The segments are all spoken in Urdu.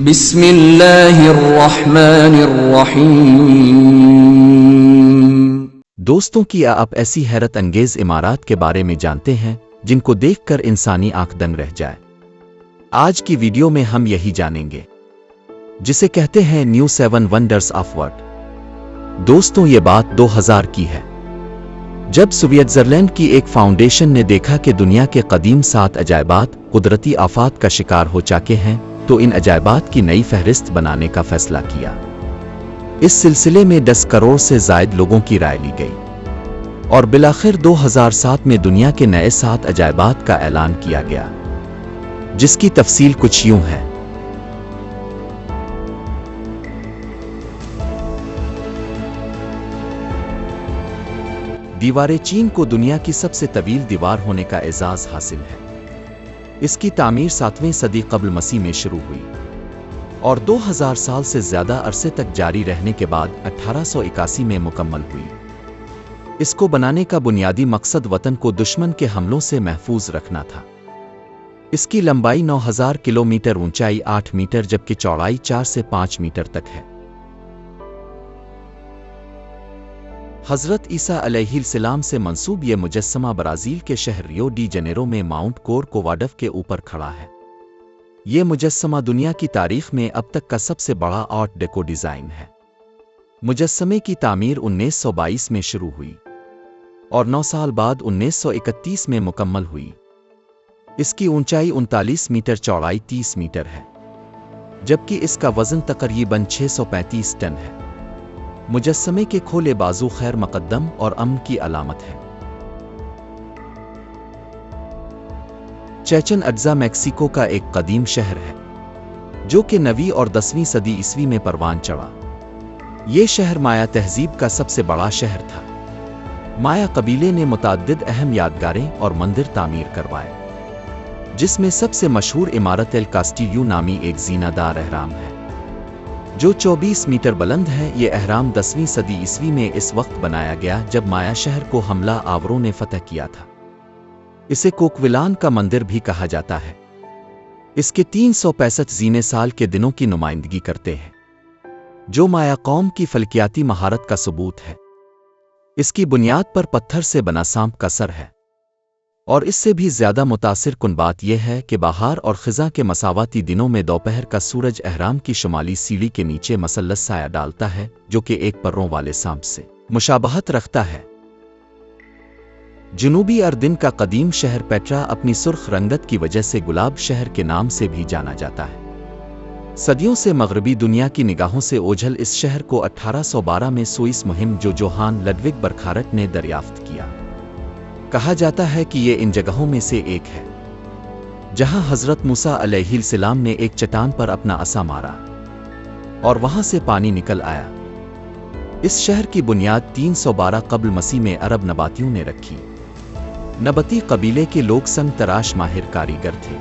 بسم اللہ الرحمن الرحیم۔ دوستوں کیا آپ ایسی حیرت انگیز عمارات کے بارے میں جانتے ہیں جن کو دیکھ کر انسانی آنکھ دنگ رہ جائے؟ آج کی ویڈیو میں ہم یہی جانیں گے جسے کہتے ہیں نیو 7 ونڈرز آف ورلڈ۔ دوستوں یہ بات 2000 کی ہے جب سویٹزرلینڈ کی ایک فاؤنڈیشن نے دیکھا کہ دنیا کے قدیم 7 عجائبات قدرتی آفات کا شکار ہو چکے ہیں تو ان عجائبات کی نئی فہرست بنانے کا فیصلہ کیا۔ اس سلسلے میں 10 کروڑ سے زائد لوگوں کی رائے لی گئی اور بالآخر 2007 میں دنیا کے نئے 7 عجائبات کا اعلان کیا گیا، جس کی تفصیل کچھ یوں ہے۔ دیوار چین کو دنیا کی سب سے طویل دیوار ہونے کا اعزاز حاصل ہے۔ اس کی تعمیر 7ویں صدی قبل مسیح میں شروع ہوئی اور 2000 سال سے زیادہ عرصے تک جاری رہنے کے بعد 1881 میں مکمل ہوئی۔ اس کو بنانے کا بنیادی مقصد وطن کو دشمن کے حملوں سے محفوظ رکھنا تھا۔ اس کی لمبائی 9000 کلومیٹر، اونچائی 8 میٹر جبکہ چوڑائی 4 سے 5 میٹر تک ہے۔ حضرت عیسیٰ علیہ السلام سے منسوب یہ مجسمہ برازیل کے شہر ریو ڈی جنیرو میں ماؤنٹ کورکوواڈو کے اوپر کھڑا ہے۔ یہ مجسمہ دنیا کی تاریخ میں اب تک کا سب سے بڑا آرٹ ڈیکو ڈیزائن ہے۔ مجسمے کی تعمیر 1922 میں شروع ہوئی اور 9 سال بعد 1931 میں مکمل ہوئی۔ اس کی اونچائی 39 میٹر، چوڑائی 30 میٹر ہے جبکہ اس کا وزن تقریباً 635 ٹن ہے۔ مجسمے کے کھولے بازو خیر مقدم اور امن کی علامت ہے۔ چیچن اٹزا میکسیکو کا ایک قدیم شہر ہے جو کہ 9ویں اور 10ویں صدی عیسوی میں پروان چڑھا۔ یہ شہر مایا تہذیب کا سب سے بڑا شہر تھا۔ مایا قبیلے نے متعدد اہم یادگاریں اور مندر تعمیر کروائے، جس میں سب سے مشہور عمارت ایل کاسٹیلیو نامی ایک زینہ دار اہرام ہے جو 24 میٹر بلند ہے۔ یہ اہرام 10ویں صدی عیسوی میں اس وقت بنایا گیا جب مایا شہر کو حملہ آوروں نے فتح کیا تھا۔ اسے کوکویلان کا مندر بھی کہا جاتا ہے۔ اس کے 365 زینے سال کے دنوں کی نمائندگی کرتے ہیں جو مایا قوم کی فلکیاتی مہارت کا ثبوت ہے۔ اس کی بنیاد پر پتھر سے بنا سانپ کا سر ہے اور اس سے بھی زیادہ متاثر کن بات یہ ہے کہ بہار اور خزاں کے مساواتی دنوں میں دوپہر کا سورج اہرام کی شمالی سیڑھی کے نیچے مثلث سایہ ڈالتا ہے جو کہ ایک پروں والے سانپ سے مشابہت رکھتا ہے۔ جنوبی اردن کا قدیم شہر پیٹرا اپنی سرخ رنگت کی وجہ سے گلاب شہر کے نام سے بھی جانا جاتا ہے۔ صدیوں سے مغربی دنیا کی نگاہوں سے اوجھل اس شہر کو 1812 میں سوئس مہم جو جوہان لڈوگ برکھارٹ نے دریافت کیا۔ کہا جاتا ہے کہ یہ ان جگہوں میں سے ایک ہے جہاں حضرت موسیٰ علیہ السلام نے ایک چٹان پر اپنا عصا مارا اور وہاں سے پانی نکل آیا۔ اس شہر کی بنیاد 312 قبل مسیح میں عرب نباتیوں نے رکھی۔ نبتی قبیلے کے لوگ سنگ تراش ماہر کاریگر تھے۔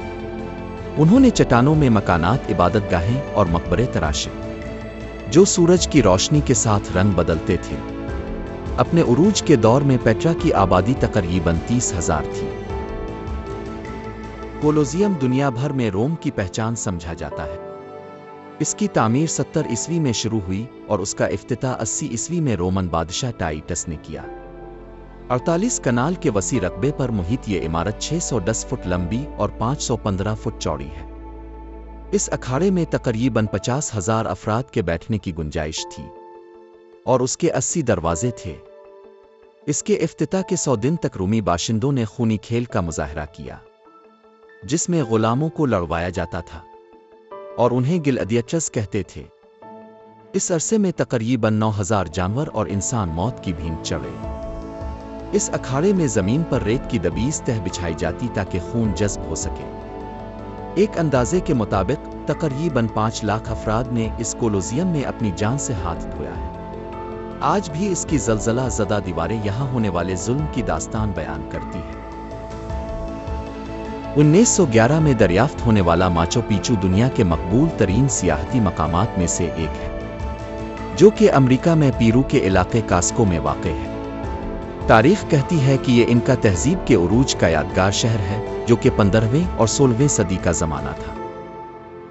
انہوں نے چٹانوں میں مکانات، عبادت گاہیں اور مقبرے تراشے جو سورج کی روشنی کے ساتھ رنگ بدلتے تھے۔ اپنے عروج کے دور میں پیٹرا کی آبادی تقریباً 30,000 تھی۔ کولوزیم دنیا بھر میں روم کی پہچان سمجھا جاتا ہے۔ اس کی تعمیر 70 عیسوی میں شروع ہوئی اور اس کا افتتاح 80 عیسوی میں رومن بادشاہ ٹائٹس نے کیا۔ 48 کنال کے وسیع رقبے پر محیط یہ عمارت 610 فٹ لمبی اور 515 فٹ چوڑی ہے۔ اس اکھاڑے میں تقریباً 50,000 افراد کے بیٹھنے کی گنجائش تھی اور اس کے 80 دروازے تھے۔ اس کے افتتاح کے 100 دن تک رومی باشندوں نے خونی کھیل کا مظاہرہ کیا جس میں غلاموں کو لڑوایا جاتا تھا اور انہیں گلیڈیٹرز کہتے تھے۔ اس عرصے میں تقریباً 9000 جانور اور انسان موت کی بھینٹ چڑھے۔ اس اکھاڑے میں زمین پر ریت کی دبیز تہ بچھائی جاتی تاکہ خون جذب ہو سکے۔ ایک اندازے کے مطابق تقریباً 5 لاکھ افراد نے اس کولوزیم میں اپنی جان سے ہاتھ دھویا ہے۔ آج بھی اس کی زلزلہ زدہ دیواریں یہاں ہونے والے ظلم کی داستان بیان کرتی ہیں۔ 1911 میں دریافت ہونے والا ماچو پیچو دنیا کے مقبول ترین سیاحتی مقامات میں سے ایک ہے جو کہ امریکہ میں پیرو کے علاقے کاسکو میں واقع ہے۔ تاریخ کہتی ہے کہ یہ انکا تہذیب کے عروج کا یادگار شہر ہے جو کہ 15ویں اور 16ویں صدی کا زمانہ تھا۔